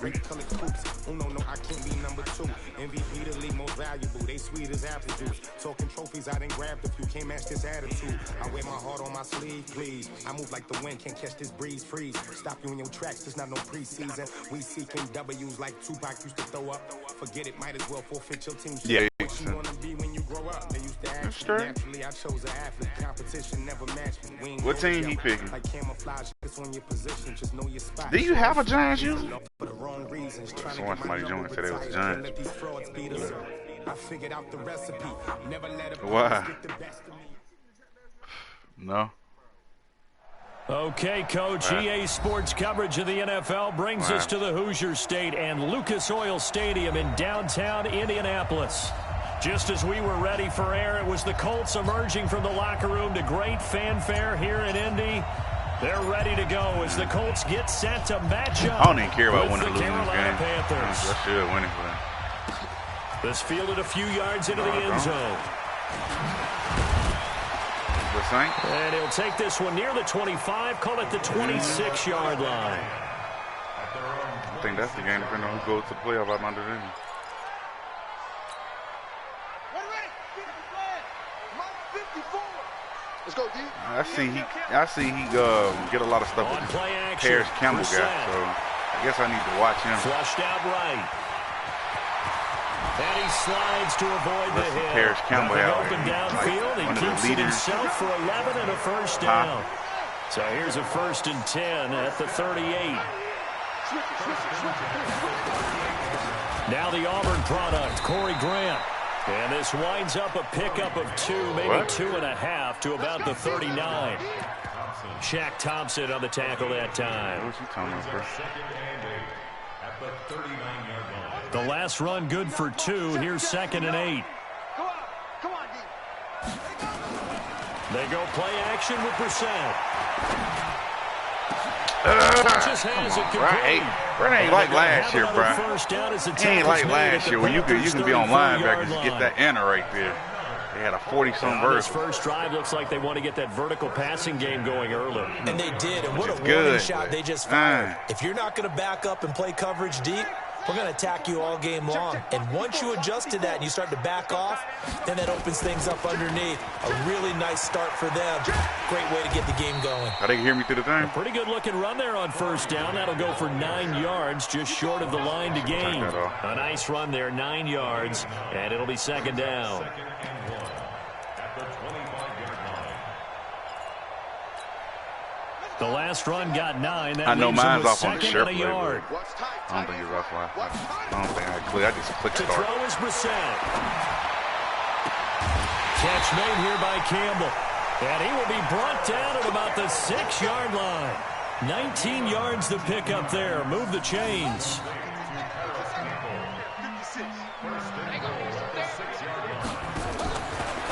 Colored coops. Oh no, I can't be number 2. MVP the league most valuable. They sweet as apple juice. Talking trophies, I done grabbed a few. Can't match this attitude. I wear my heart on my sleeve, please. I move like the wind, can't catch this breeze. Freeze. Stop you in your tracks. There's not no preseason. We seeking W's like Tupac used to throw up. Forget it, might as well forfeit your team. Yeah. What you wanna be when you grow up? They used to ask me. Naturally, I chose an athlete. Competition never matched me. What team he picking? Like camouflage, it's on your position. Just know your spot. Do you have a Giants user? For the wrong reasons. So once somebody joined and said it was a Giant. I figured out the recipe. Never let a Why? get the best of me. No. Okay, Coach, EA Sports coverage of the NFL brings us to the Hoosier State and Lucas Oil Stadium in downtown Indianapolis. Just as we were ready for air, it was the Colts emerging from the locker room to great fanfare here in Indy. They're ready to go as the Colts get set to match up. I don't even care about winning or losing this game. Panthers. I should win it. This fielded a few yards into the end zone. And he'll take this one near the 25, call it the 26-yard line. I think that's the game, depending on who goes to the playoff out my division. I see he get a lot of stuff with the Paris Campbell guy, so I guess I need to watch him. Flushed out right. And he slides to avoid the hit. Paris Campbell open downfield. He keeps it himself for 11 and a first down. So here's a 1st and 10 at the 38. Now the Auburn product, Corey Grant. And this winds up a pickup of 2, maybe 2.5 to about the 39. Shaq Thompson on the tackle that time. What's he talking about? The last run good for 2. Here's 2nd and 8. They go play action with Brissett. Just has it complete. Brent ain't like last year, bro. He ain't like last year where you can be on linebackers and get that enter right there. They had a 40-some vertical. This first drive looks like they want to get that vertical passing game going early. And they did, and what a warning shot they just fired. If you're not going to back up and play coverage deep, we're going to attack you all game long. And once you adjust to that and you start to back off, then that opens things up underneath. A really nice start for them. Great way to get the game going. They can hear me through the thing. Pretty good looking run there on first down. That'll go for 9 yards, just short of the line to gain. A nice run there, 9 yards, and it'll be 2nd down. The last run got 9. That I know mine's off on the 2nd shirt and a yard. I don't think it's off. I don't think I click. I just click start. The throw is Brissett. Catch made here by Campbell. And he will be brought down at about the 6-yard line. 19 yards to pick up there. Move the chains.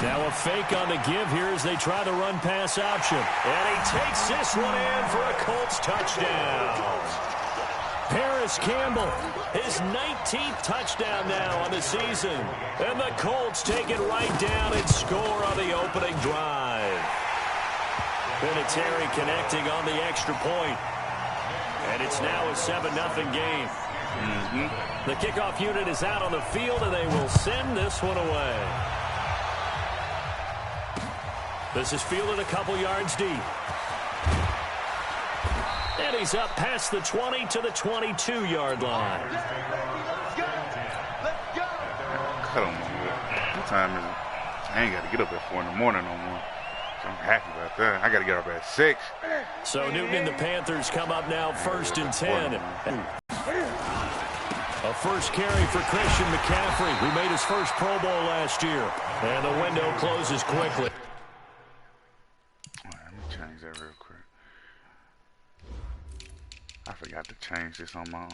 Now a fake on the give here as they try the run-pass option. And he takes this one in for a Colts touchdown. Paris Campbell, his 19th touchdown now on the season. And the Colts take it right down and score on the opening drive. Vinatieri connecting on the extra point. And it's now a 7-0 game. The kickoff unit is out on the field, and they will send this one away. This is fielded a couple yards deep. And he's up past the 20 to the 22-yard line. Cut him. What time is it? I ain't got to get up at 4 in the morning no more. So I'm happy about that. I got to get up at 6. So Newton and the Panthers come up now 1st and 10. A first carry for Christian McCaffrey, who made his first Pro Bowl last year. And the window closes quickly. Let me change that real quick. I forgot to change this on my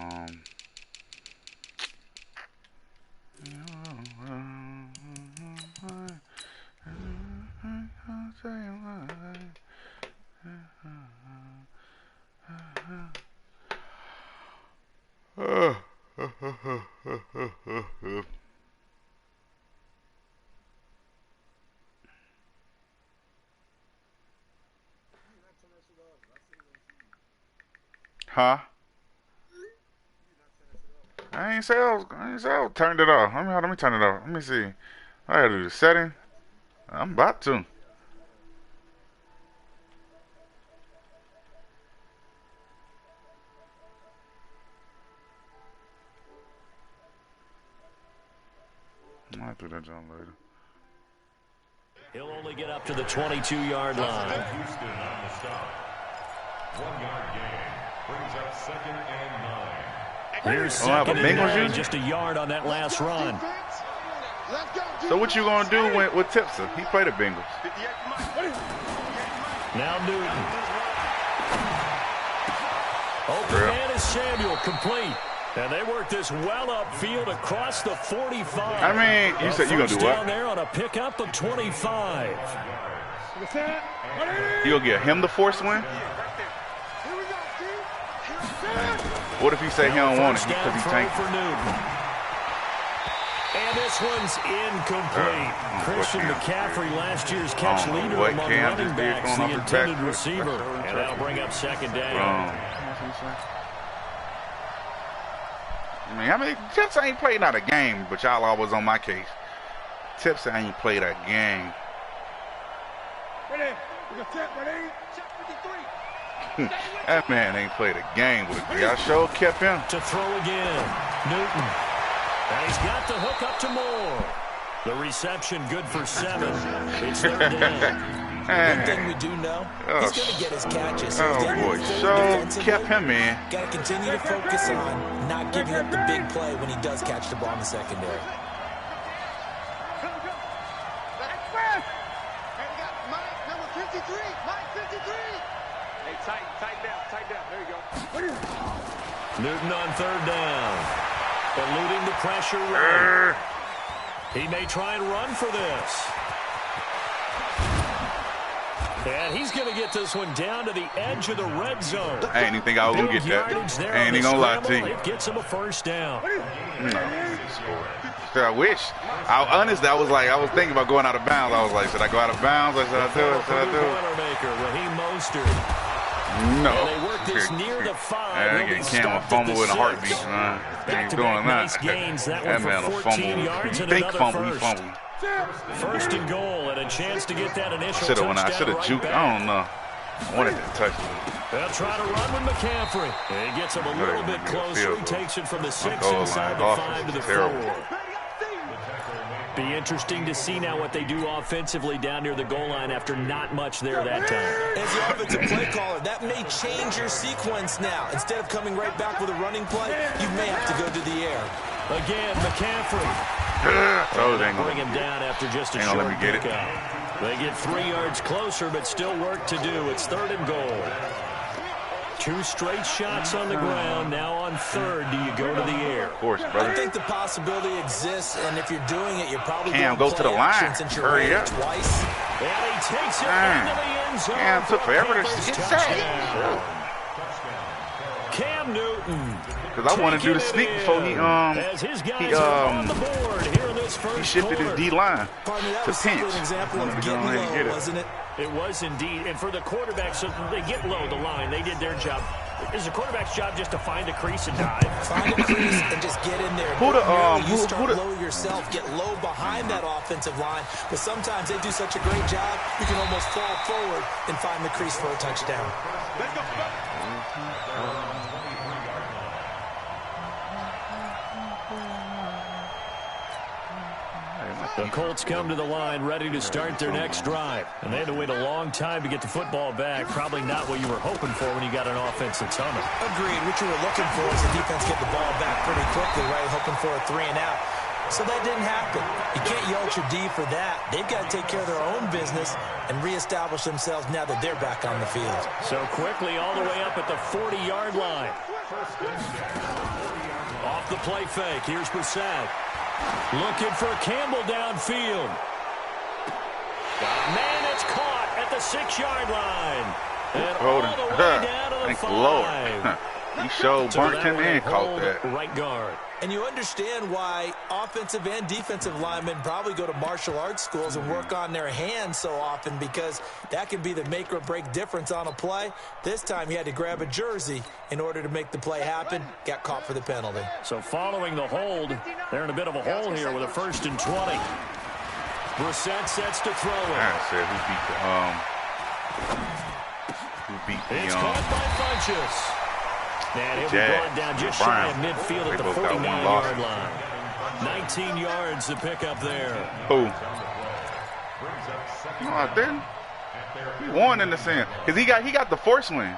Huh? I ain't say I was turned it off. Let me turn it off. Let me see. I gotta do the setting. I'm about to. I might do that John later. He'll only get up to the 22-yard line. Houston on the stop. 1-yard gain brings up 2nd and 9. Here's 2nd and 9, just a yard on that last run. So what you gonna do with Tipson? He played the Bengals. Now Newton. Open man is Samuel, complete. And they work this well upfield across the 45. I mean, you said you're going to do what? Down there on a pickup of 25. You going to get him the force win? What if he say he don't want it because he's tanking? For Newton. And this one's incomplete. Christian McCaffrey, last year's catch leader among running backs, the intended receiver. And that'll bring up 2nd down. I mean, Tips ain't played out a game, but y'all always on my case. Tips ain't played a game. That man ain't played a game with it. Y'all sure kept him. To throw again. Newton. And he's got the hook up to Moore. The reception good for 7. It's 3rd down. One thing we do know, he's going to get his catches. So boy, so kept him in. Got to continue to focus on not giving up the big play when he does catch the ball in the secondary. Tighten down. There you go. Newton on 3rd down. Eluding the pressure run. He may try and run for this. And he's going to get this one down to the edge of the red zone. I ain't even think I was going to get that. I ain't even going to lie to you. It gets him a 1st down. I wish. Honestly, I was thinking about going out of bounds. I was like, should I go out of bounds? Should I do it? Should I do it? Raheem Mostert. No. And they work this near the 5. Get Cam a fumble with a heartbeat. He's doing that. Gains, that man will fumble. Yards You think fumble, he fumble. 1st and goal, and a chance to get that initial touchdown. I should have right juked. back. I don't know. I wanted that touchdown. They'll try to run with McCaffrey. And he gets him a little bit closer. He takes it from the 6 inside the 5 to the 4. Be interesting to see now what they do offensively down near the goal line after not much there that time. As the offensive play caller, that may change your sequence now. Instead of coming right back with a running play, you may have to go to the air. Again, McCaffrey. Bring him down after just a short pickup. They get 3 yards closer, but still work to do. It's 3rd and goal. 2 straight shots on the ground. Now on 3rd, do you go to the air? Of course, brother. I think the possibility exists, and if you're doing it, you're probably Cam, go to the line. Hurry up. Twice. And he takes it into the end zone. Cam took forever to get sacked. Cam Newton. Because I want to do the sneak before he shifted his D-line to pinch. Wasn't it? It was indeed. And for the quarterbacks, so they get low the line. They did their job. Is the quarterback's job just to find a crease and dive? Find a crease and just get in there. You start low yourself, get low behind that offensive line. But sometimes they do such a great job, you can almost fall forward and find the crease for a touchdown. Let's go. The Colts come to the line ready to start their next drive. And they had to wait a long time to get the football back. Probably not what you were hoping for when you got an offense that's humming. Agreed. What you were looking for is the defense get the ball back pretty quickly, right? Hoping for a 3 and out. So that didn't happen. You can't yell at your D for that. They've got to take care of their own business and reestablish themselves now that they're back on the field. So quickly all the way up at the 40-yard line. Off the play fake. Here's Brissett. Looking for Campbell downfield. Man, it's caught at the 6-yard line. And all the way down to the 5. He showed, burnt him and caught that. Right guard. And you understand why offensive and defensive linemen probably go to martial arts schools and work on their hands so often, because that can be the make or break difference on a play. This time he had to grab a jersey in order to make the play happen. Got caught for the penalty. So following the hold, they're in a bit of a hole here with a 1st and 20. Brissett sets to throw it. I said It's caught by Funchess. And he'll be brought down just shy of midfield at the 49-yard line. 19 yards to pick up there. Oh. No, I didn't. He won in the sense. Because he got the force win.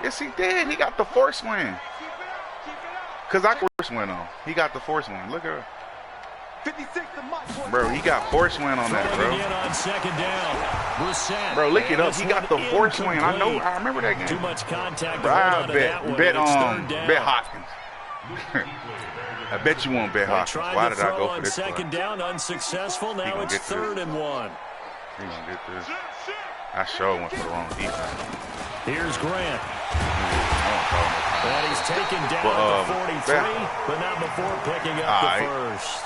Yes, he did. He got the force win. Because I force win on. He got the force win. Look at her. Bro, he got force win on that, bro. On 2nd down. Bro, look it up. He got the force win. I know. I remember that game. Too much contact. Bro, I bet Hopkins. I bet you won't bet Hopkins. Why did I go for this? 2nd down, unsuccessful. Now it's 3rd and 1. He gonna get this. I sure went for the wrong defense. Here's Grant. And he's taken down at the 43, but not before picking up the first.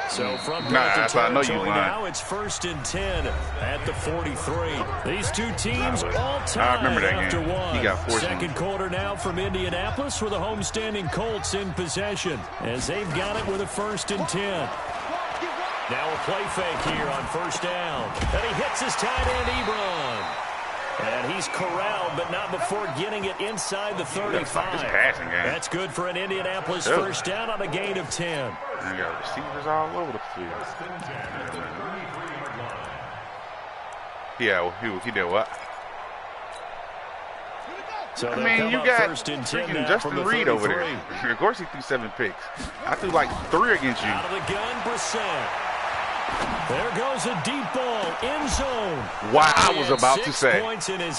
So from territory now, it's 1st and 10 at the 43. These two teams all tied after one. He got 2nd quarter now from Indianapolis with the homestanding Colts in possession as they've got it with a 1st and 10. Now a play fake here on 1st down. And he hits his tight end, Ebron. And he's corralled, but not before getting it inside the 35. That's good for an Indianapolis 1st down on a gain of 10. And you got receivers all over the field. Yeah, well, he did what? So I mean, you got freaking Justin Reed over there. Of course he threw 7 picks. I threw like 3 against you. Out of the gun, Brissett. There goes a deep ball, end zone. Wow, I was about to say,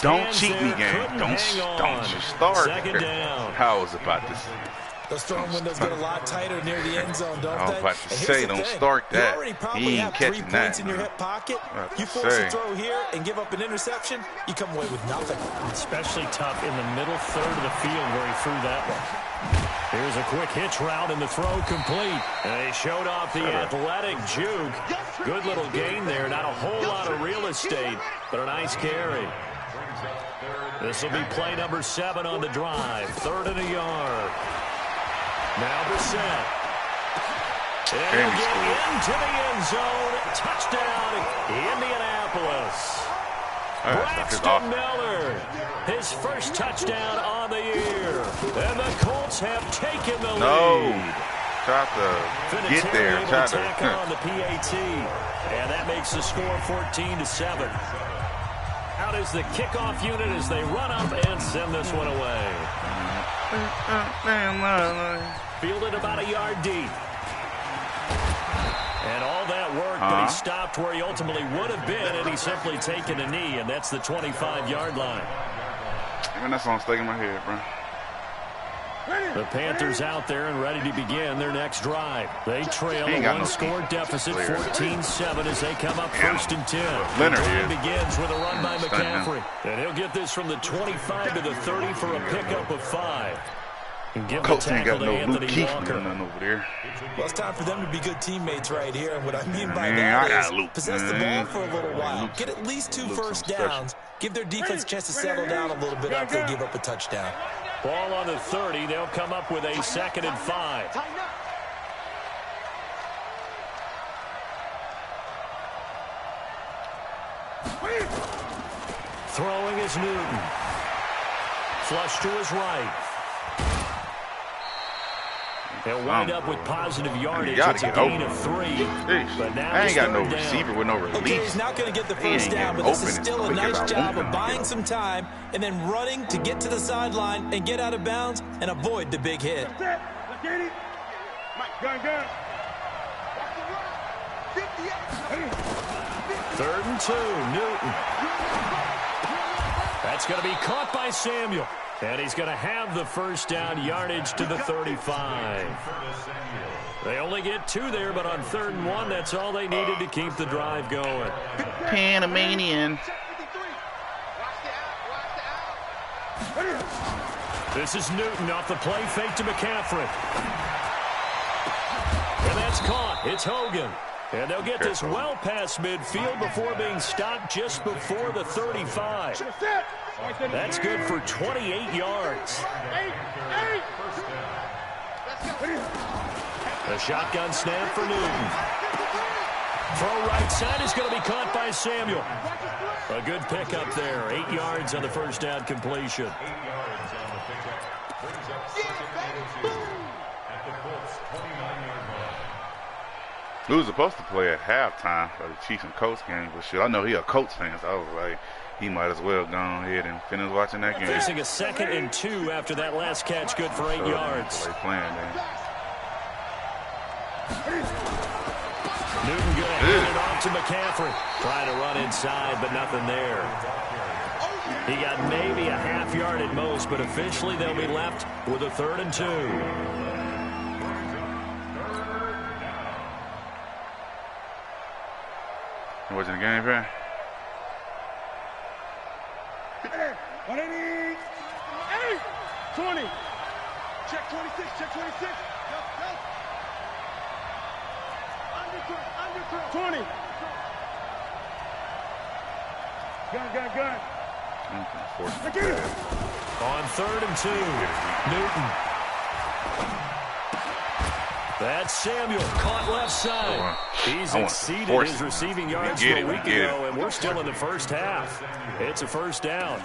don't cheat me, game. Don't you start. 2nd down. I was about to say. Those throwing windows get a lot tighter near the end zone, don't they? I was about to say, don't start that. You already probably have 3 points in your hip pocket. You force a throw here and give up an interception, you come away with nothing. Especially tough in the middle third of the field where he threw that one. Here's a quick hitch route and the throw complete. And they showed off the athletic juke. Good little gain there. Not a whole lot of real estate, but a nice carry. This will be play number 7 on the drive. 3rd and a yard. Now Brissett. And he'll get into the end zone. Touchdown, Indianapolis. Braxton Miller, his first touchdown on the year. And the Colts have taken the lead. Tried to get there. Tried to tack on the PAT. And that makes the score 14-7. Out is the kickoff unit as they run up and send this one away. Fielded about a yard deep. And all that work, but he stopped where he ultimately would have been, and he's simply taken a knee, and that's the 25-yard line. Man, that song's stuck in my head, bro. The Panthers out there and ready to begin their next drive. They trail a one-score deficit, 14-7, as they come up 1st and 10. Leonard begins with a run by McCaffrey. And he'll get this from the 25 to the 30 for a pickup of 5. And give the tackle to Anthony Walker. Over there. Well, it's time for them to be good teammates right here. And what I mean by that is possess the ball for a little while. Get at least 2 first downs. Give their defense a chance to settle down a little bit after they give up a touchdown. Ball on the 30. They'll come up with a 2nd and 5. Throwing is Newton. Flush to his right. They'll wind up with positive yardage. It's a gain of 3. But now I ain't got no receiver with no release. Okay, he's not going to get the first down, but this is still a nice job of buying some time and then running to get to the sideline and get out of bounds and avoid the big hit. 3rd and 2, Newton. That's going to be caught by Samuel. And he's going to have the first down, yardage to the 35. They only get 2 there, but on 3rd and 1, that's all they needed to keep the drive going. Panamanian. This is Newton off the play fake to McCaffrey. And that's caught. It's Hogan. And they'll get this well past midfield before being stopped just before the 35. That's good for 28 yards. A shotgun snap for Newton. Throw right side is going to be caught by Samuel. A good pickup there. 8 yards on the first down completion. 8 yards on the pickup. Brings up 2nd and 2 at the Colts 29-yard line. We was supposed to play at halftime for the Chiefs and Colts game, but shit, I know he a Colts fan, so I was like, he might as well go ahead and finish watching that game. Facing a 2nd and 2 after that last catch, good for 8 yards. They playing there. Newton going to hand it off to McCaffrey. Trying to run inside, but nothing there. He got maybe a half yard at most, but officially they'll be left with a 3rd and 2. You watching the game, man? 180. 20. Check 26. Check 26. Under 20. Gun. On 3rd and 2, Newton. That's Samuel, caught left side. He's exceeded his receiving yards a week ago, and we're still in the first half. It's a first down.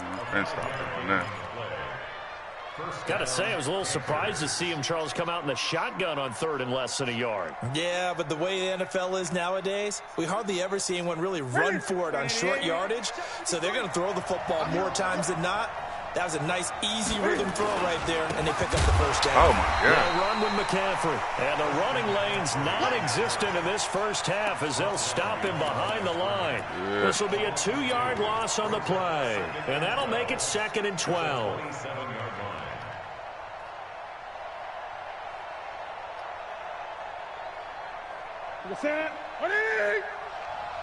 Gotta say, I was a little surprised to see him, Charles, come out in the shotgun on 3rd and less than a yard. Yeah, but the way the NFL is nowadays, we hardly ever see anyone really run for it on short yardage. So they're going to throw the football more times than not. That was a nice, easy rhythm throw right there, and they pick up the first down. Oh, my God. They'll run with McCaffrey. And the running lane's non-existent in this first half as they'll stop him behind the line. Yeah. This will be a 2-yard loss on the play. And that'll make it 2nd and 12.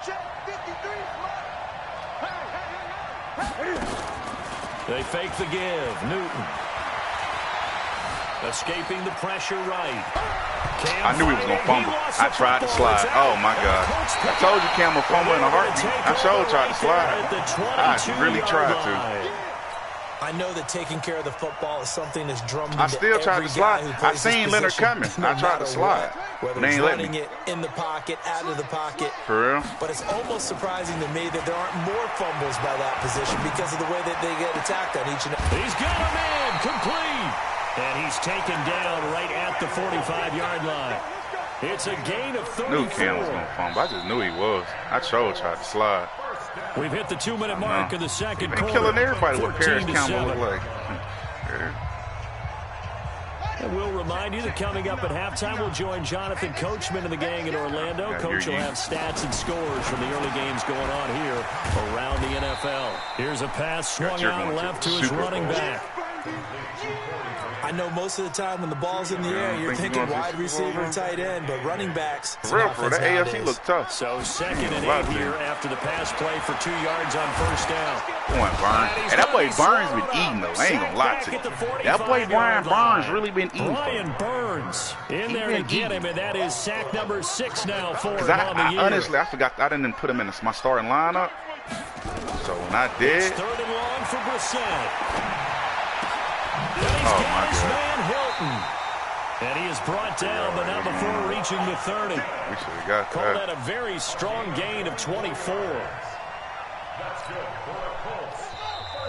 Check 53. They fake the give. Newton. Escaping the pressure right. I knew he was going to fumble. I tried to slide. Oh, my God. I told you Cam will fumble in a heartbeat. I sure tried to slide. I really tried to. I know that taking care of the football is something that's drummed into I still tried to slide. I seen Leonard coming. I tried to slide. Whether it's running it in the pocket, out of the pocket. For real? But it's almost surprising to me that there aren't more fumbles by that position because of the way that they get attacked on each and every. He's got a man complete. And he's taken down right at the 45-yard line. It's a gain of 34. Knew Cam was going to fumble. I just knew he was. I sure tried to slide. We've hit the 2-minute mark of the second quarter. They're killing everybody with Paris Campbell look like. And we'll remind you that coming up at halftime, we'll join Jonathan Coachman and the gang in Orlando. Coach will have stats and scores from the early games going on here around the NFL. Here's a pass swung out left to his running back. I know most of the time when the ball's in the air, you're thinking wide receiver, tight end, but running backs. For real, for that AFC looks tough. So 2nd and 8 here after the pass play for 2 yards on first down. Come on, Burns. And that boy Burns been eating, though. I ain't going to lie to you. That boy Brian Burns really been eating. Brian Burns in there to get him, and that is sack number 6 now for him on the year. Honestly, I forgot I didn't put him in my starting lineup. So when I did. It's 3rd and long for Brissett. Oh, my God. Hilton. And he is brought down, but not before reaching the 30. We should have got Call that a very strong gain of 24.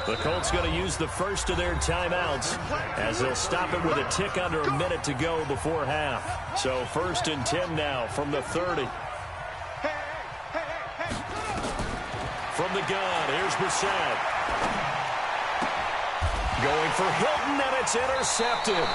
The Colts going to use the first of their timeouts as they'll stop it with a tick under a minute to go before half. So 1st and 10 now from the 30. From the gun, here's Brissett. Going for Hilton, and it's intercepted.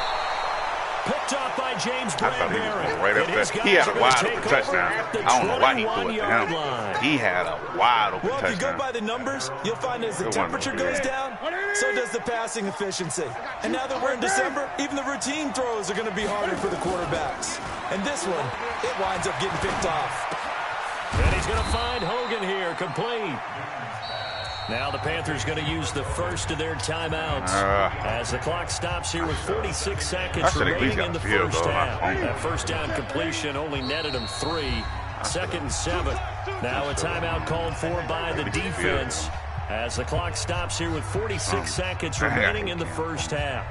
Picked up by James Bradbury. I thought he was right up there. He had a wide open touchdown. I don't know why he threw it to him. He had a wide open touchdown. Well, if you go by the numbers, you'll find as the temperature goes down, so does the passing efficiency. And now that we're in December, even the routine throws are going to be harder for the quarterbacks. And this one, it winds up getting picked off. And he's going to find Hogan here, complete. Now the Panthers going to use the first of their timeouts as the clock stops here with 46 seconds remaining in the first half. That first down completion only netted them 3. 2nd and 7. Now a timeout called for by the defense as the clock stops here with 46 seconds remaining in the first half.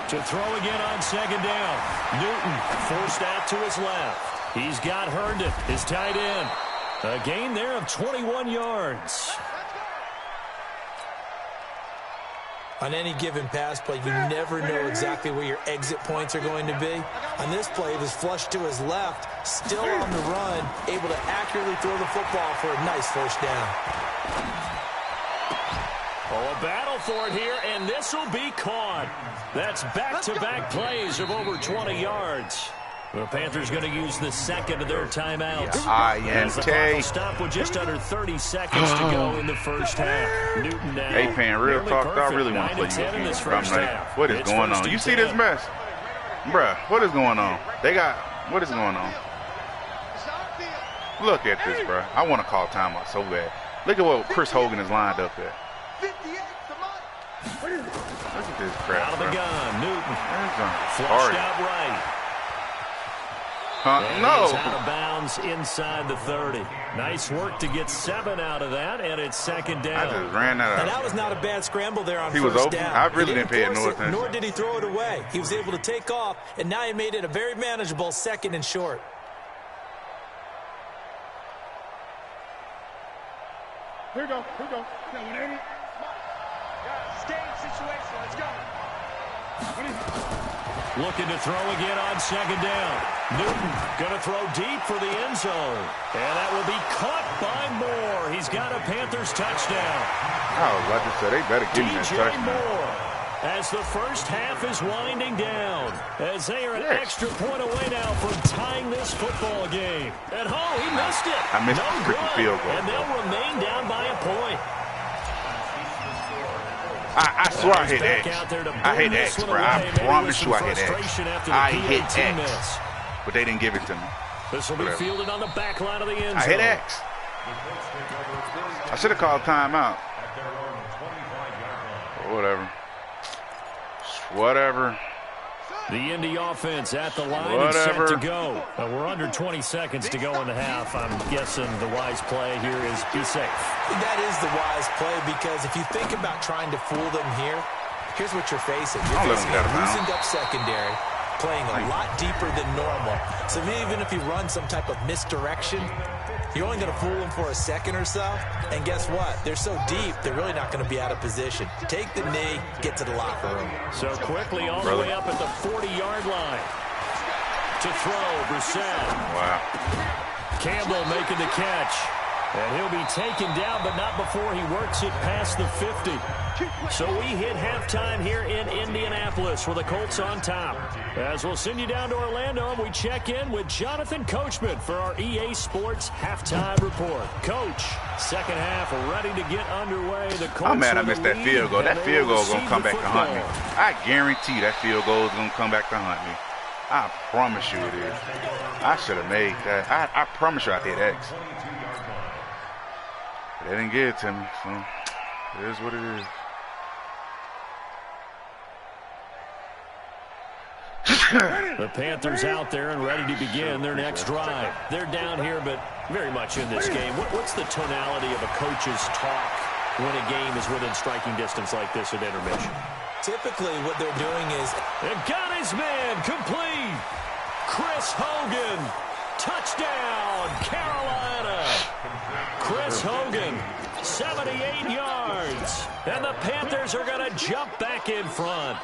To throw again on 2nd down. Newton forced out to his left. He's got Herndon, his tight end. A gain there of 21 yards. On any given pass play, you never know exactly where your exit points are going to be. On this play, it was flushed to his left, still on the run, able to accurately throw the football for a nice first down. Oh, a battle for it here, and this will be caught. That's back-to-back plays of over 20 yards. The Panthers going to use the second of their timeouts. As the clock will stop with just under 30 seconds to go in the first half. Newton now. Hey, Pan, real talk, I really want to play you again. I'm like, what is going on? You see this mess? Bruh, what is going on? What is going on? Look at this, bruh. I want to call timeout so bad. Look at what Chris Hogan is lined up at. Look at this crap, out of the gun, Newton. Flushed out right. No. He's out of bounds inside the 30. Nice work to get 7 out of that, and it's 2nd down. I just ran that out. And that was not a bad scramble there on first down. He was open. I really didn't pay no attention. Nor did he throw it away. He was able to take off, and now he made it a very manageable 2nd and short. Here we go. Here we go. Yeah, 180. Stay situation. Let's go. Looking to throw again on 2nd down. Newton going to throw deep for the end zone. And that will be caught by Moore. He's got a Panthers touchdown. I was about to say, they better give me that touchdown. Moore, as the first half is winding down, as they are an extra point away now from tying this football game. At home, he missed it. I missed the freaking field goal. And they'll remain down by a point. I swear I hit X. I hit X, bro. I promise you I hit X. I hit X. But they didn't give it to me. This will be fielded on the back line of the end zone. I hit X. I should have called timeout. Whatever. Whatever. The Indy offense at the line and set to go. We're under 20 seconds to go in the half. I'm guessing the wise play here is be safe. That is the wise play because if you think about trying to fool them here, here's what you're facing. You're facing a loosened up secondary, playing a lot deeper than normal. So even if you run some type of misdirection, you're only going to fool them for a second or so. And guess what? They're so deep, they're really not going to be out of position. Take the knee, get to the locker room. So quickly all the way up at the 40-yard line. To throw, Brissett. Wow. Campbell making the catch. And he'll be taken down, but not before he works it past the 50. So we hit halftime here in Indianapolis with the Colts on top. As we'll send you down to Orlando, and we check in with Jonathan Coachman for our EA Sports Halftime Report. Coach, second half ready to get underway. The Colts I'm mad I missed that field goal. That field goal is going to come back to hunt me. I guarantee that field goal is going to come back to hunt me. I promise you it is. I should have made that. I promise you I hit X. They didn't give it to me, so it is what it is. The Panthers out there and ready to begin their next drive. They're down here, but very much in this game. What's the tonality of a coach's talk when a game is within striking distance like this at intermission? Typically, what they're doing is... They've got his man complete. Chris Hogan. Touchdown, Carolina. Chris Hogan, 78 yards. And the Panthers are going to jump back in front.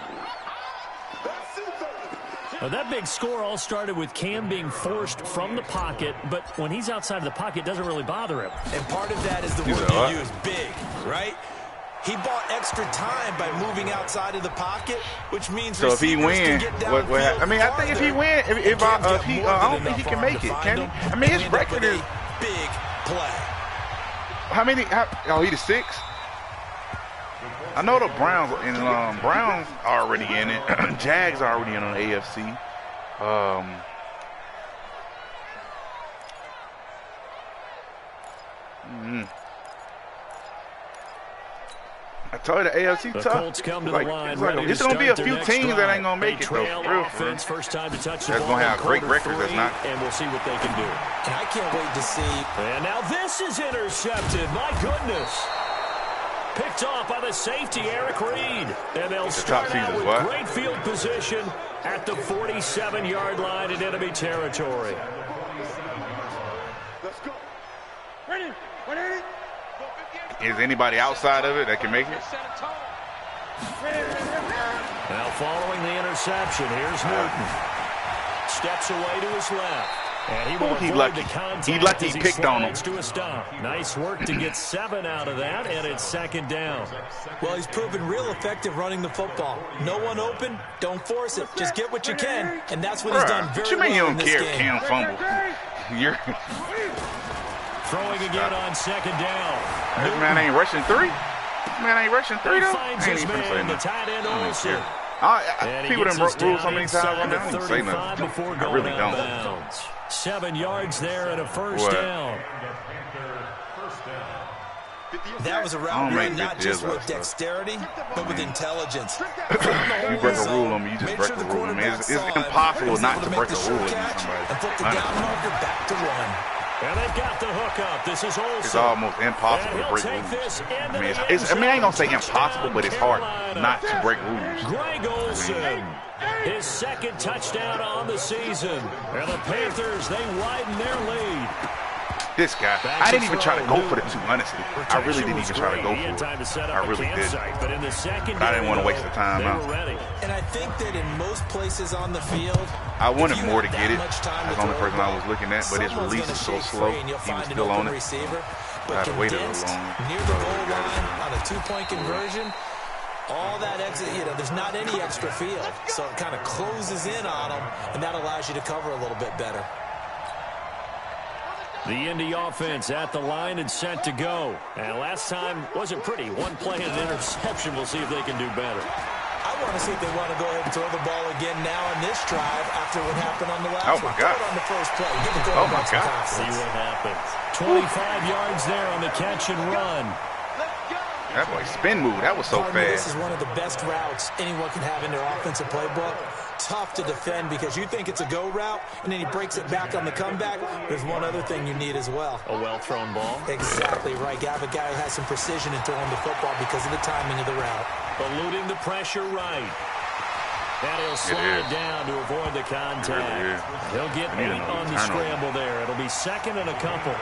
Now, that big score all started with Cam being forced from the pocket, but when he's outside of the pocket, it doesn't really bother him. And part of that is the word you use, big, right? He bought extra time by moving outside of the pocket, which means so if he wins, I mean, I think if he wins, I don't think he can make it, can he? I mean, his record is big play. How many? He the 6th? I know the Browns and Browns are already in it. Jags are already in on the AFC. I told you the AFC the tough. Colts come to the line, It's going to be a few teams that ain't going to make it, though. Offense, first time to touch the that's ball going to have great records. That's not. And we'll see what they can do. And I can't wait to see. And now this is intercepted. My goodness. Picked off by the safety, Eric Reed. And they'll start out with great field position at the 47-yard line in enemy territory. Let's go. Ready? Ready? Is anybody outside of it that can make it? Now following the interception, here's Newton. Steps away to his left. And he will avoid the contact as he picked on him. To a stop. Nice work to get 7 out of that, and it's second down. Well, he's proven real effective running the football. No one open, don't force it. Just get what you can, and that's what he's done very well in this game. What you mean you don't care if Cam fumble? You're throwing again on second down. This man ain't rushing 3. Man ain't rushing 3 though. I ain't even say the tight end Olsen. People done rule so many times. I don't even say nothing. I really don't. 7 yards there and a first down. That was a route run not just with dexterity, but with intelligence. You break a rule on me, you just break a rule on me. It's impossible not to break a rule on somebody. And flip the down marker back to run. And they've got the hook up. This is Olsen. It's almost impossible to break rules. I mean, I ain't gonna say impossible, but it's hard not to break rules. Greg Olsen, his second touchdown on the season. And the Panthers, they widen their lead. This guy, I didn't even try to go for the 2, honestly. I really didn't even try to go for it. I really did. But in the second, I didn't want to waste the time out. And I think that in most places on the field, I wanted more to get it. That's the only person I was looking at, but his release is so slow. He was still on it. I had to wait a little longer. Near the goal line on a 2-point conversion, all that exit, there's not any extra field. So it kind of closes in on them, and that allows you to cover a little bit better. The Indy offense at the line and set to go. And last time wasn't pretty. One play and an interception. We'll see if they can do better. I want to see if they want to go ahead and throw the ball again now in this drive after what happened on the last one. Throw it on the first play. Give the quarterback some confidence. See what happens. 25 yards there on the catch and run. That boy spin move. That was so fast. This is one of the best routes anyone can have in their offensive playbook. Tough to defend because you think it's a go route, and then he breaks it back on the comeback. There's one other thing you need as well. A well-thrown ball. Exactly right. You have a guy who has some precision in throwing the football because of the timing of the route. Eluding the pressure right. And he'll slide down to avoid the contact. He'll get 8 on the scramble there. It'll be second and a couple.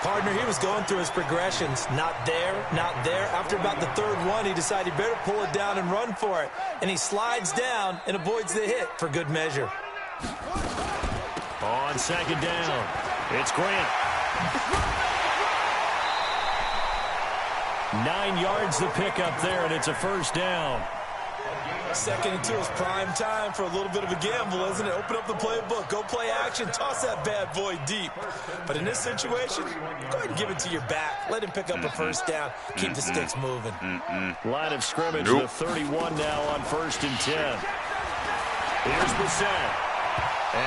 Partner, he was going through his progressions. Not there, not there. After about the third one, he decided he better pull it down and run for it. And he slides down and avoids the hit for good measure. On second down, it's Grant. 9 yards the pickup there, and it's a first down. Second and 2 is prime time for a little bit of a gamble, isn't it? Open up the playbook, go play action, toss that bad boy deep. But in this situation, go ahead and give it to your back. Let him pick up a first down. Keep the sticks moving. Line of scrimmage, the 31 now on 1st and 10. Here's Brissett.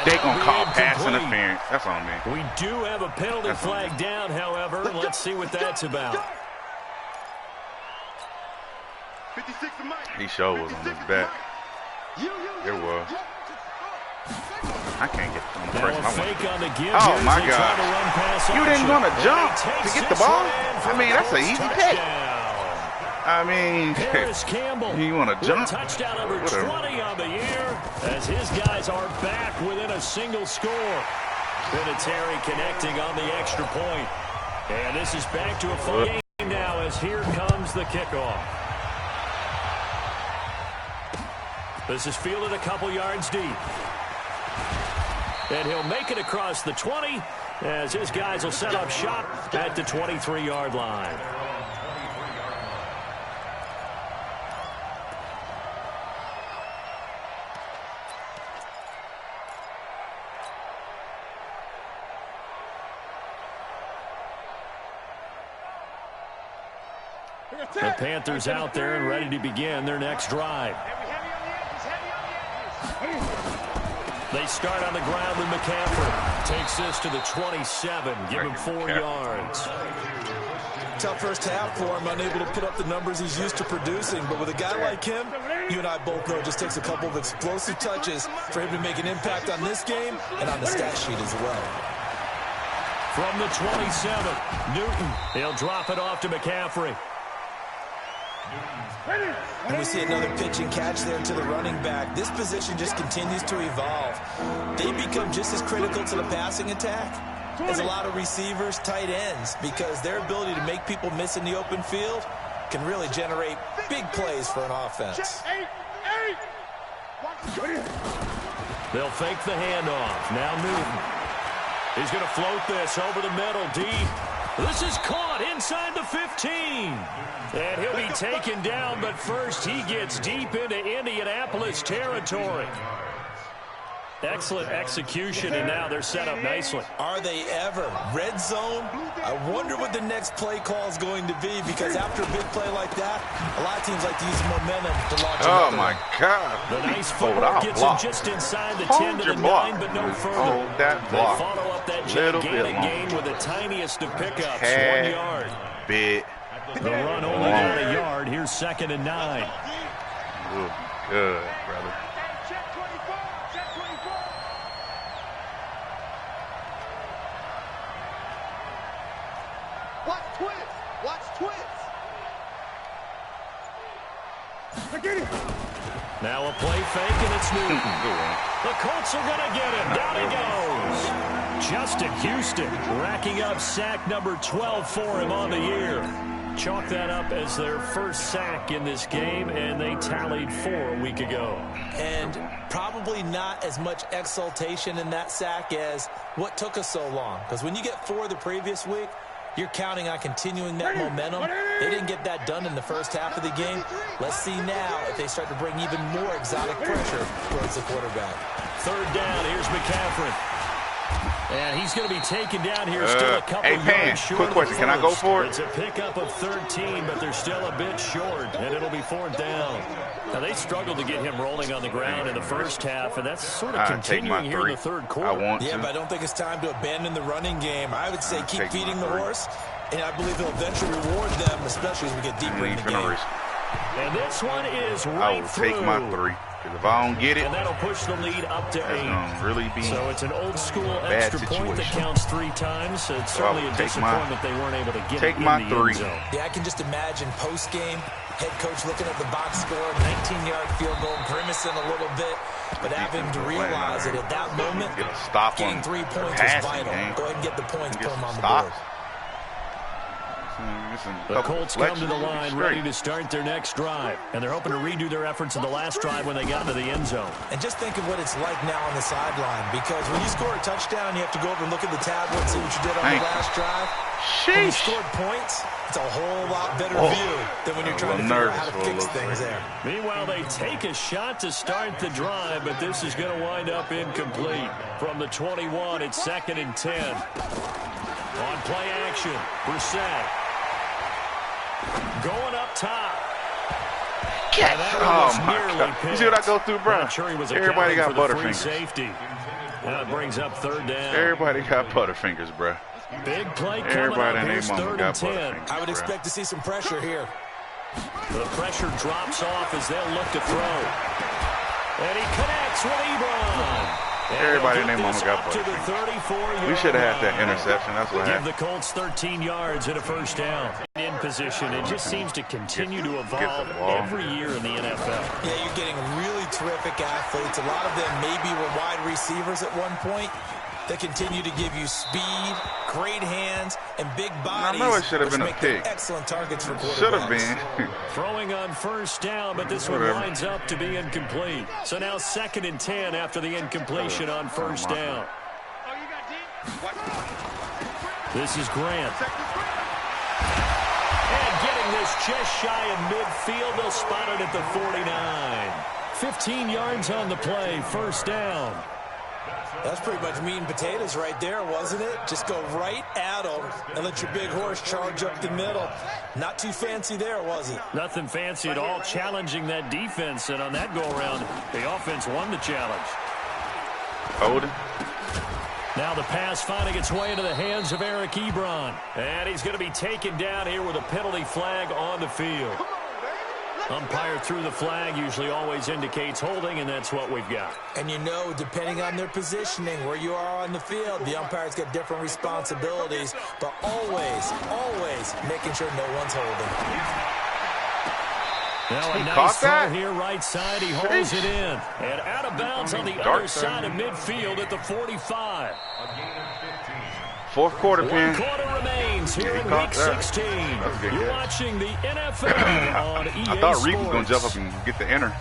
They gonna call pass interference. That's on me. We do have a penalty flag down, however. Let's see what that's about. He sure was on his back. It was. I can't get on the first. Oh my God! You didn't want to jump to get the ball. I mean, that's an easy pick. I mean, you want to jump? Touchdown number 20 on the year as his guys are back within a single score. Vinatieri connecting on the extra point. And this is back to a full game now as here comes the kickoff. This is fielded a couple yards deep. And he'll make it across the 20 as his guys will set up shop at the 23-yard line. The Panthers out there and ready to begin their next drive. They start on the ground with McCaffrey. Takes this to the 27. Give him 4 yards. Tough first half for him, unable to put up the numbers he's used to producing. But with a guy like him, you and I both know it just takes a couple of explosive touches for him to make an impact on this game and on the stat sheet as well. From the 27, Newton. He'll drop it off to McCaffrey. And we see another pitch and catch there to the running back. This position just continues to evolve. They become just as critical to the passing attack as a lot of receivers, tight ends, because their ability to make people miss in the open field can really generate big plays for an offense. They'll fake the handoff. Now Newton. He's going to float this over the middle, deep. This is caught inside the 15. And he'll be taken down, but first he gets deep into Indianapolis territory. Excellent execution, and now they're set up nicely. Are they ever? Red zone? I wonder what the next play call is going to be, because after a big play like that, a lot of teams like to use momentum to launch. Oh, my God. The nice footwork gets him just inside the 10 to the 9, but no further. Hold that block. They follow up that gigantic gain with the tiniest of pickups, 1 yard. Bit. The run only got a yard. Here's 2nd and 9. Ooh, good, brother. Now a play fake, and it's Newton. The Colts are going to get him. Down he goes. Justin Houston racking up sack number 12 for him on the year. Chalk that up as their first sack in this game, and they tallied 4 a week ago. And probably not as much exultation in that sack as what took us so long. Because when you get 4 the previous week, you're counting on continuing that momentum. They didn't get that done in the first half of the game. Let's see now if they start to bring even more exotic pressure towards the quarterback. 3rd down, here's McCaffrey. And he's going to be taken down here, still a couple yards short. Quick question, can I go for it? It's a pickup of 13, but they're still a bit short, and it'll be 4th down. Now, they struggled to get him rolling on the ground in the first half, and that's sort of continuing here in the 3rd quarter. But I don't think it's time to abandon the running game. I would say keep feeding the horse, and I believe they'll eventually reward them, especially as we get deeper in the game. And this one is right through. I will take my 3. If I don't get it, and that'll push the lead up to 8. Really be so it's an old school extra point that counts 3 times. So it's certainly a disappointment they weren't able to get it in the end zone. Yeah, I can just imagine post-game, head coach looking at the box score, 19-yard field goal, grimacing a little bit, but having to realize that at that moment, getting 3 points is vital. Go ahead and get the points, put them on the board. The Colts come to the line ready to start their next drive. And they're hoping to redo their efforts in the last drive when they got into the end zone. And just think of what it's like now on the sideline. Because when you score a touchdown, you have to go over and look at the tablet and see what you did on the last drive. When you scored points, it's a whole lot better view than when you're trying to figure out how to fix things there. Meanwhile, they take a shot to start the drive, but this is going to wind up incomplete. From the 21, it's 2nd and 10. On play action, Brissett. Going up top. Oh, my God. You see what I go through, bro? Sure, everybody got butterfingers. Safety. Now it brings up 3rd down. Everybody got butterfingers, bro. Big play coming up. Here's 3rd and 10. I would expect to see some pressure here. The pressure drops off as they'll look to throw. And he connects with Ebron. Everybody in their mama got butterfingers. We should have had that interception. That's what happened. Give the Colts 13 yards and a 1st down. In position, it just seems to continue to evolve every year in the NFL. Yeah, you're getting really terrific athletes. A lot of them maybe were wide receivers at one point. They continue to give you speed, great hands, and big bodies. I know it should have been a pick. Excellent targets for quarterbacks. Should have been. Throwing on 1st down, but this one winds up to be incomplete. So now 2nd and 10 after the incompletion on 1st down. This is Grant. And getting this just shy of midfield, they'll spot it at the 49. 15 yards on the play, 1st down. That's pretty much meat and potatoes right there, wasn't it? Just go right at them and let your big horse charge up the middle. Not too fancy there, was it? Nothing fancy at all, challenging that defense. And on that go-around, the offense won the challenge. Holding. Now the pass finding its way into the hands of Eric Ebron. And he's going to be taken down here with a penalty flag on the field. Umpire threw the flag, usually always indicates holding, and that's what we've got. And you know, depending on their positioning, where you are on the field, the umpire's got different responsibilities, but always making sure no one's holding. Now a nice throw here right side. He holds it in. And out of bounds on the other side of midfield at the 45. Fourth quarter, Penn. 1 quarter remains here in Week 16. You're watching the NFL on EA Sports. I thought Reed was going to jump up and get the enter.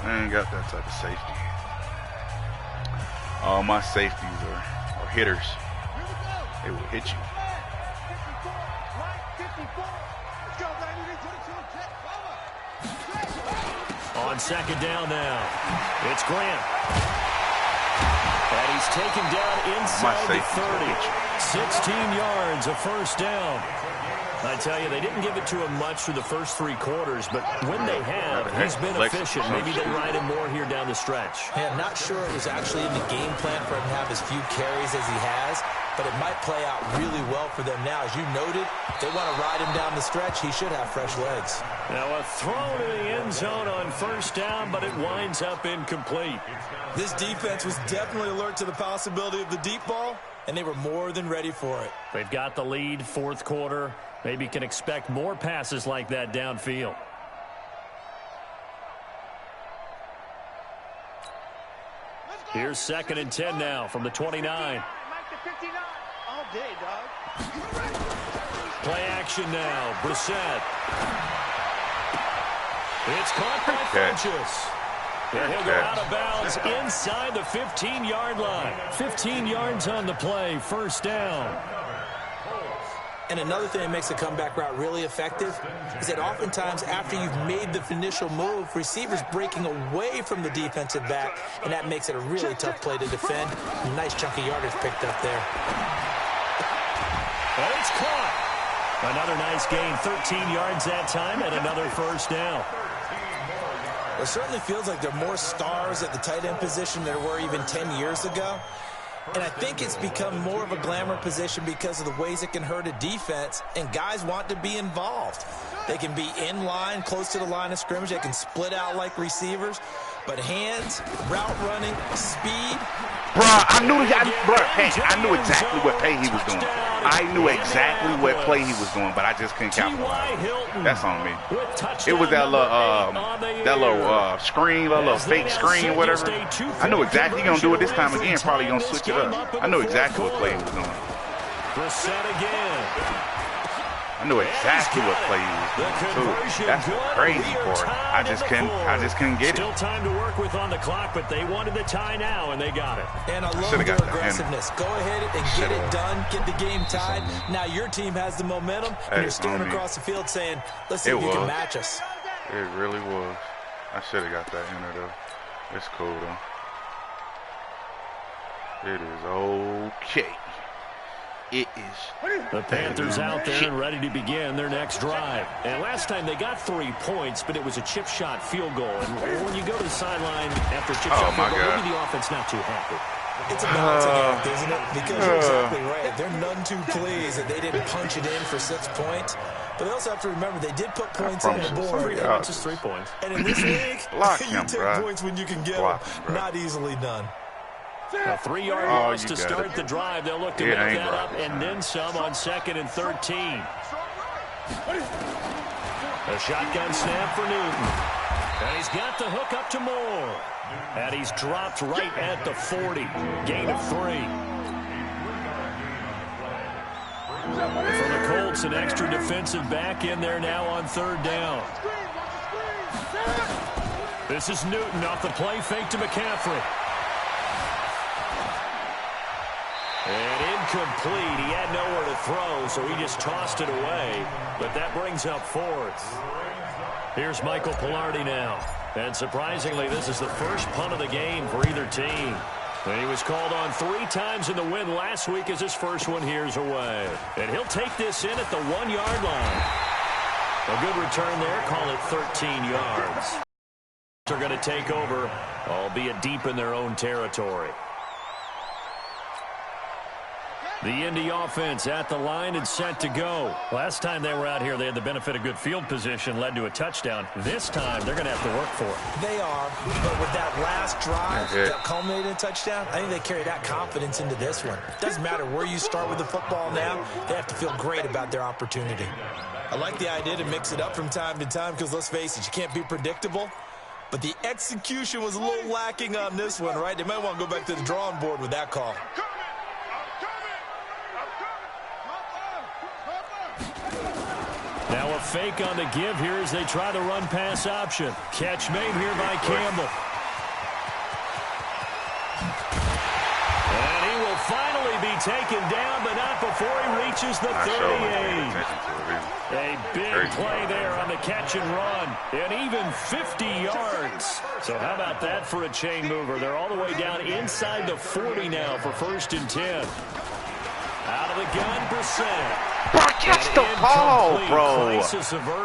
I ain't got that type of safety. All my safeties are hitters. They will hit you. On second down now, it's Grant. And he's taken down inside the 30. 16 yards, a first down. I tell you, they didn't give it to him much through the first 3 quarters, but when they have, he's been efficient. Maybe they ride him more here down the stretch. Hey, I'm not sure it was actually in the game plan for him to have as few carries as he has, but it might play out really well for them now. As you noted, if they want to ride him down the stretch, he should have fresh legs. Now a throw to the end zone on first down, but it winds up incomplete. This defense was definitely alert to the possibility of the deep ball, and they were more than ready for it. They've got the lead, fourth quarter. Maybe can expect more passes like that downfield. Here's 2nd and 10 now from the 29. All day, dog. Play action now. Brissett. It's caught by Funchess. And he'll go out of bounds inside the 15-yard line. 15 yards on the play. First down. And another thing that makes the comeback route really effective is that oftentimes after you've made the initial move, receivers breaking away from the defensive back, and that makes it a really tough play to defend. Nice chunk of yardage picked up there. And it's caught. Another nice gain, 13 yards that time, and another first down. It certainly feels like there are more stars at the tight end position than there were even 10 years ago. And I think it's become more of a glamour position because of the ways it can hurt a defense, and guys want to be involved. They can be in line, close to the line of scrimmage. They can split out like receivers. But hands, route running, speed. Bruh, I knew exactly what play he was doing. I knew exactly what play he was doing, but I just couldn't capitalize. That's on me. It was that little screen, that little fake screen, whatever. I knew exactly he's gonna do it this time again. Probably gonna switch it up. I knew exactly what play he was doing. I knew exactly what play he was doing too. That's the crazy part. I just couldn't get it. Still time to work with on the clock, but they wanted the tie now, and they got it. And I love their aggressiveness. Go ahead and get it done. Get the game tied. Now your team has the momentum, and you're staring across the field saying, let's see if you can match us. It really was. I should have got that in there, though. It's cool, though. It is okay. It is. The Panthers out there and ready to begin their next drive. And last time they got 3 points, but it was a chip shot field goal. And when you go to the sideline after a chip shot field goal, maybe the offense not too happy. It's a balancing act, isn't it? Because you're exactly right. They're none too pleased that they didn't punch it in for 6 points. But they also have to remember they did put points on the board. It's just 3 points. And in this league, you take points when you can get them. Not easily done. A 3-yard loss to start the drive. They'll look to make that up and then some on 2nd and 13. A shotgun snap for Newton. And he's got the hook up to Moore. And he's dropped right at the 40. Gain of 3. For the Colts, an extra defensive back in there now on 3rd down. This is Newton off the play fake to McCaffrey. And incomplete. He had nowhere to throw, so he just tossed it away. But that brings up 4th. Here's Michael Pilardi now. And surprisingly, this is the first punt of the game for either team. And he was called on 3 times in the win last week as his first one here's away. And he'll take this in at the 1-yard line. A good return there. Call it 13 yards. They're going to take over, albeit deep in their own territory. The Indy offense at the line and set to go. Last time they were out here, they had the benefit of good field position, led to a touchdown. This time, they're going to have to work for it. They are, but with that last drive that culminated in a touchdown, I think they carry that confidence into this one. Doesn't matter where you start with the football now, they have to feel great about their opportunity. I like the idea to mix it up from time to time because, let's face it, you can't be predictable. But the execution was a little lacking on this one, right? They might want to go back to the drawing board with that call. Now a fake on the give here as they try the run-pass option. Catch made here by Campbell. And he will finally be taken down, but not before he reaches the 38. A big play there on the catch and run, and even 50 yards. So how about that for a chain mover? They're all the way down inside the 40 now for 1st and 10. Out of the gun, Brissett. Bro, catch the ball, bro.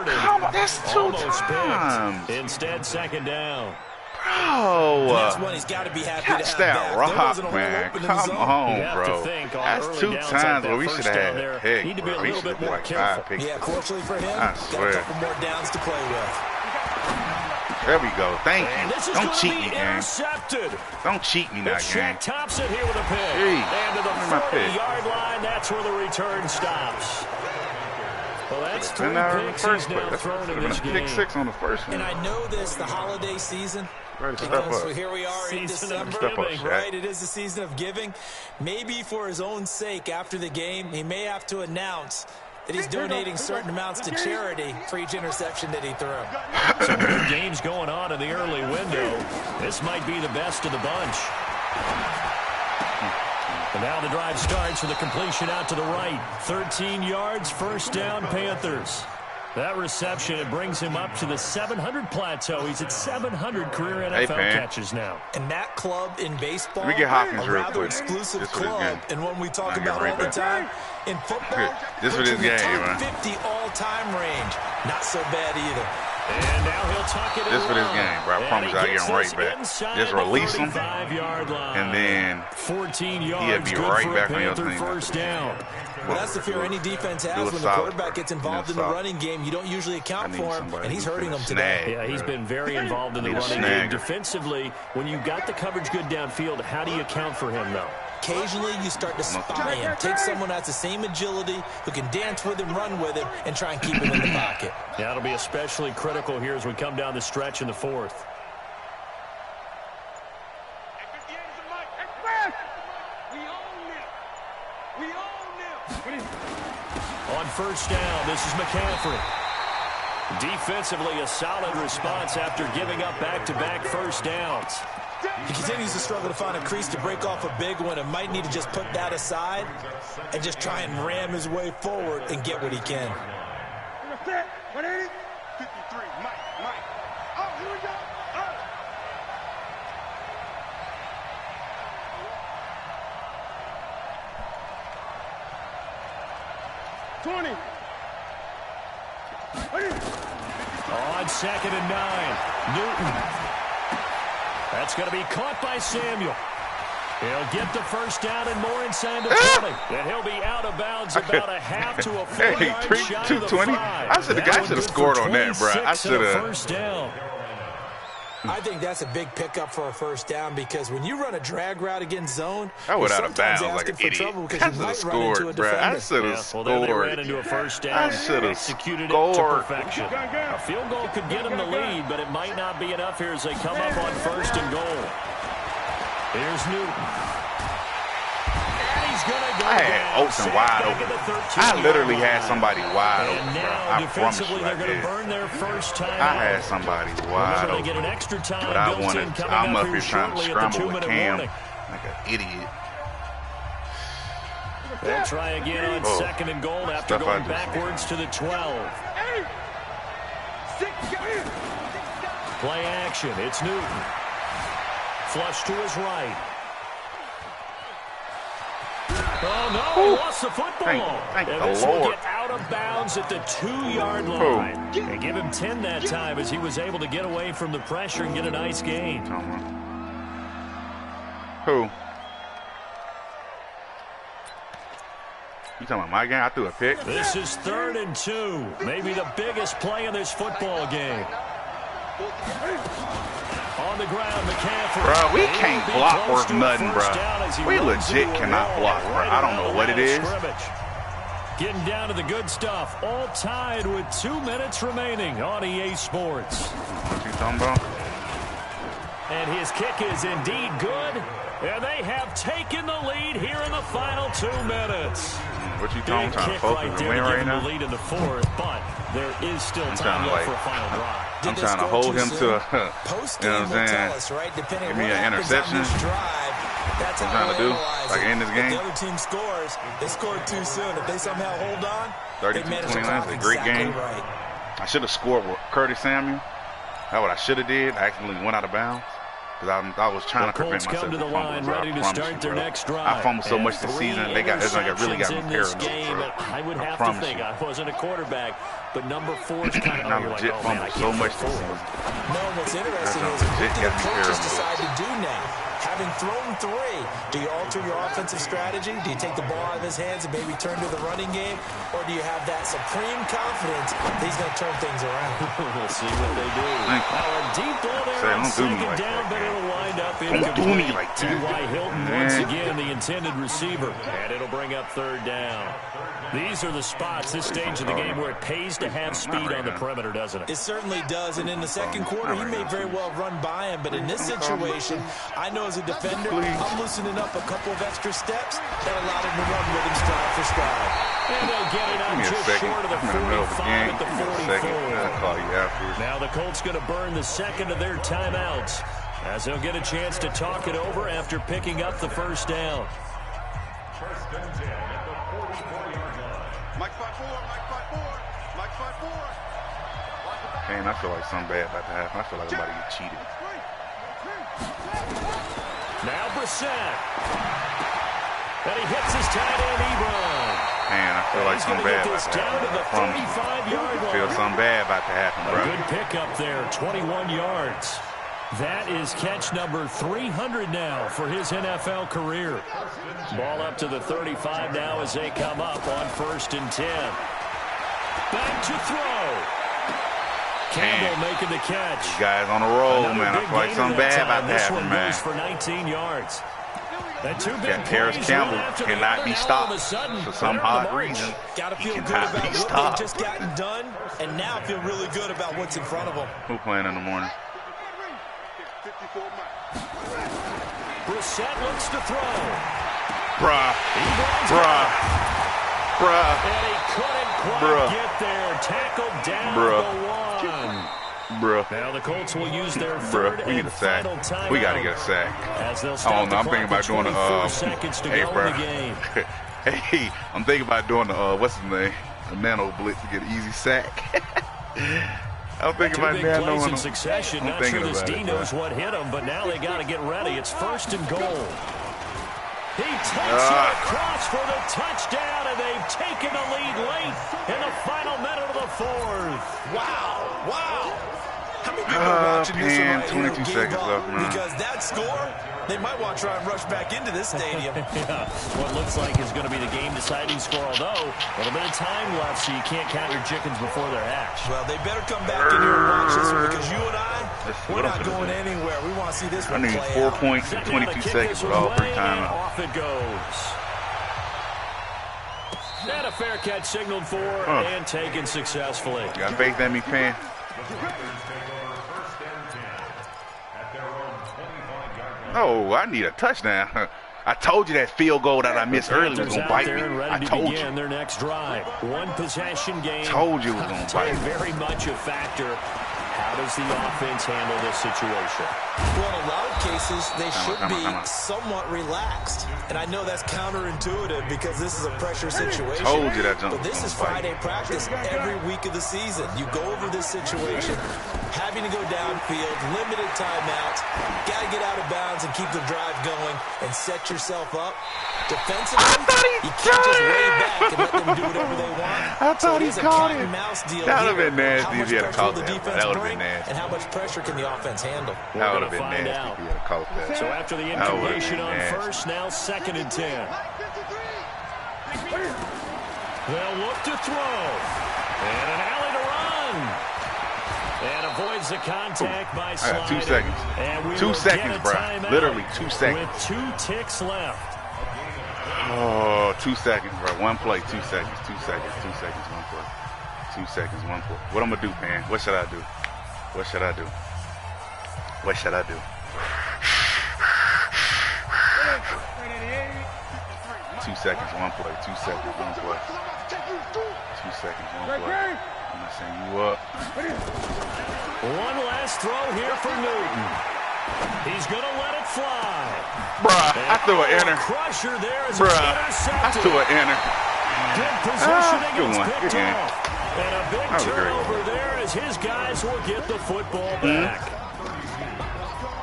Come on, that's 2 times. Instead, 2nd down. Bro, that's one he's got to be happy catch to that have rock, man. Come on, bro. That's 2 times where we should have had a pick. Need to be a little bit more like careful. 5 picks. Yeah, fortunately for him, I got swear. a couple more downs to play with. There we go. Thank you. Don't cheat me, gang. Intercepted. Don't cheat me now, gang. Thompson here with a pick. And to the 40-yard line, that's where the return stops. Well, that's 3 picks he's now thrown in this game. Pick 6 on the first one. And I know this, the holiday season. So here we are in December, right? It is the season of giving. Maybe for his own sake, after the game, he may have to announce that he's donating certain amounts to charity for each interception that he threw. Some good games going on in the early window. This might be the best of the bunch. And now the drive starts with a completion out to the right. 13 yards, 1st down, Panthers. That reception, it brings him up to the 700 plateau. He's at 700 career NFL catches now. And that club in baseball, we get Hopkins a real rather quick. exclusive club, and one we talk about all the time. In football, this is his game, man. 50 all-time range. Not so bad either. And now he'll tuck it in. This for this game, bro. I promise I'll get him right back. Just release him, and then 14 yards, he'll be right back on your Panther thing. 1st down. Well, that's the fear any defense has when the quarterback gets involved in the running game. You don't usually account for him, and he's hurting them today. Yeah, he's been very involved in the running game. Defensively, when you got the coverage good downfield, how do you account for him, though? Occasionally, you start to spy him. Take someone that's the same agility, who can dance with him, run with him, and try and keep him in the pocket. Yeah, it'll be especially critical here as we come down the stretch in the 4th. On 1st down, this is McCaffrey. Defensively, a solid response after giving up back-to-back 1st downs. He continues to struggle to find a crease to break off a big one and might need to just put that aside and just try and ram his way forward and get what he can. 53, Mike. Oh, here we go. 20. On 2nd and 9, Newton. That's going to be caught by Samuel. He'll get the 1st down and more inside the 20. And he'll be out of bounds about a half to a 4-yard shot of the 5. I said the guy should have scored on that, bro. I should have. 1st down. I think that's a big pickup for a 1st down because when you run a drag route against zone, I would out of bounds like an idiot. I should have scored, bro. I should have scored. Well, then they ran into a 1st down. I should have executed scored. it to perfection. A field goal could get them the lead, but it might not be enough here as they come up on 1st and goal. Here's Newton. I had Olsen wide open. I literally had somebody wide open, bro. I promise you I did. I had somebody wide open. But I'm up here trying to scramble with Cam like an idiot. They'll try again on 2nd and goal after going backwards to the 12. Play action. It's Newton. Flush to his right. Oh, no, he lost the football. Thank and the this Lord. will get out of bounds at the 2-yard line. And give him 10 that time as he was able to get away from the pressure and get a nice gain. Who? You talking about my game? I threw a pick. This is 3rd and 2. Maybe the biggest play in this football game. On the ground, McCaffrey. Bro, we can't block worth nothing, bro. We legit cannot block, bro. I don't know what it is. Getting down to the good stuff. All tied with 2 minutes remaining on EA Sports. What you talking about? And his kick is indeed good. And they have taken the lead here in the final 2 minutes. What you talking about? Trying to focus and win right now? The lead in the 4th, but there is still time left for a final drive. I'm trying to hold him to a, you know what I'm saying? Give me an interception. That's what I'm trying to do. Like in this game. If the other team scores, they scored too soon. If they somehow hold on, 32-29 is a great game. Right. I should have scored with Curtis Samuel. That's what I should have did. I accidentally went out of bounds. Because I was trying to prevent myself come to the line, ready to start their next drive. I fumbled so much this season. They really got me paranoid. I would have to think I wasn't a quarterback, but number 4 is kind of I legit fumbled so much this season. No, what's interesting is what do the coaches decide to do now? Having thrown 3, do you alter your offensive strategy? Do you take the ball out of his hands and maybe turn to the running game? Or do you have that supreme confidence that he's going to turn things around? We'll see what they do. A deep ball there on 2nd down, but it'll wind up incomplete. Don't do me like that. T.Y. Hilton once again the intended receiver. And it'll bring up 3rd down. These are the spots, this stage of the game, where it pays to have speed on the perimeter, doesn't it? It certainly does, and in the 2nd quarter, he may very well run by him, but in this situation, I know as a defender, I'm loosening up a couple of extra steps that allowed him to run with him stride for stride. And they'll get it out just short of the 45 at the 44. Now the Colts going to burn the 2nd of their timeouts, as they'll get a chance to talk it over after picking up the 1st down. First and 10 at the 44-yard line. Mike 5-4, Mike 5-4, Mike 5-4. Man, I feel like something bad about to happen. I feel like I'm about to get cheated. Now Brissett. And he hits his tight end, Ebron. Man, I feel like something bad about to happen. I feel something bad about to happen, bro. A good pickup there, 21 yards. That is catch number 300 now for his NFL career. Ball up to the 35 now as they come up on 1st and 10. Back to throw. Campbell making the catch. These guys on the roll, man. I feel like something bad about to happen, man. This one goes for 19 yards. Harris Campbell cannot be stopped for some odd reason. He cannot be stopped. Just gotten done, and now feel really good about what's in front of him. Who playing in the morning? Brissett looks to throw. Bruh. And he couldn't quite get there. Tackled down the 1. Bruh. Now the Colts will use their 3rd we need a sack. We got to get a sack. As they'll I don't know. I'm thinking about doing the seconds to hey, go bro. in the game. Hey, I'm thinking about doing the what's his name? A nano blitz to get an easy sack. I'm thinking about nano in succession. I'm Not sure this D knows what hit him, but now they got to get ready. It's 1st and goal. He takes it across for the touchdown, and they've taken the lead late in the final minute of the 4th. Wow. How many people are watching this one right 22 seconds left, man. Because that score, they might want to try and rush back into this stadium. What looks like is going to be the game-deciding score, although a little bit of time left, so you can't count your chickens before they're hatched. Well, they better come back in here and watch this one, because you and I, we're not going anywhere. We want to see this one play out. I need 4 points in 22 seconds with all 3 timeouts. Off it goes. And a fair catch signaled for and taken successfully. You got faith in me, fan? No, I need a touchdown. I told you that field goal that I missed earlier was going to bite me. I told you. Their next drive. One possession game. Told you it was going to bite me. Very much a factor How does the offense handle this situation? Well, in a lot of cases, they should be somewhat relaxed. And I know that's counterintuitive because this is a pressure situation. Told you that but this is Friday practice every week of the season. You go over this situation, having to go downfield, limited timeouts, got to get out of bounds and keep the drive going and set yourself up. Defensively, you can't just lay back and let them do whatever they want. I thought he caught it. That would have been nasty if he had called that. That would have been nasty. And how much pressure can the offense handle? That would have been nasty if he had called that. So after the incompletion on first, now 2nd and 10. They'll look to throw. And an alley to run. And avoids the contact by sliding. 2 seconds. And 2 seconds, bro. Literally 2 seconds. With 2 ticks left. Oh, 2 seconds, bro. One play, 2 seconds, 2 seconds, 2 seconds, one play. 2 seconds, one play. What I'm going to do, man? What should I do? What should I do? What should I do? 2 seconds, one play. 2 seconds, one play. 2 seconds, one play. I'm going to send you up. One last throw here for Newton. He's going to let it fly. Bruh, I threw an inner. Crusher there is Bruh, I threw an inner. Good positioning. Good one. Good game. And a big turnover there as his guys will get the football back.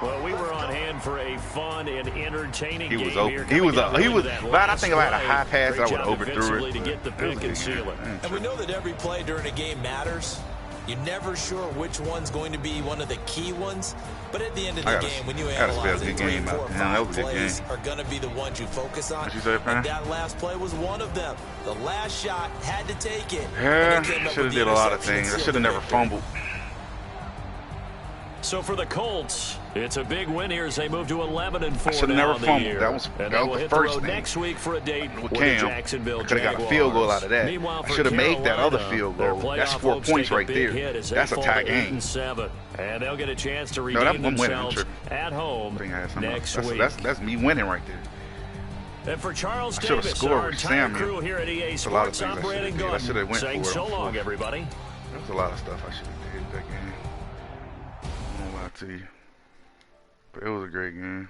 Well, we were on hand for a fun and entertaining game here. He was, but I think if I had a high pass, I would have overthrew it. To get the pick and seal it. And we know that every play during a game matters. You're never sure which one's going to be one of the key ones. But at the end of the game, when you analyze it, 3, 4, 5 plays are going to be the ones you focus on. And that last play was one of them. The last shot had to take it. Yeah, should have did a lot of things. I should have never fumbled. So for the Colts, it's a big win here as they move to 11-4. I should have never fumbled. That was the first thing. Next week for a date with the Jacksonville Jaguars. Could have got a field goal out of that. I should have made that other field goal. That's 4 points right there. That's a tie game. And they'll get a chance to redeem themselves at home next week. That's me winning right there. And for Charles Davis, our entire crew here at EA Sports Operating Gun, saying so long, everybody. There's a lot of stuff I should have did that game. I won't lie to you. But it was a great game.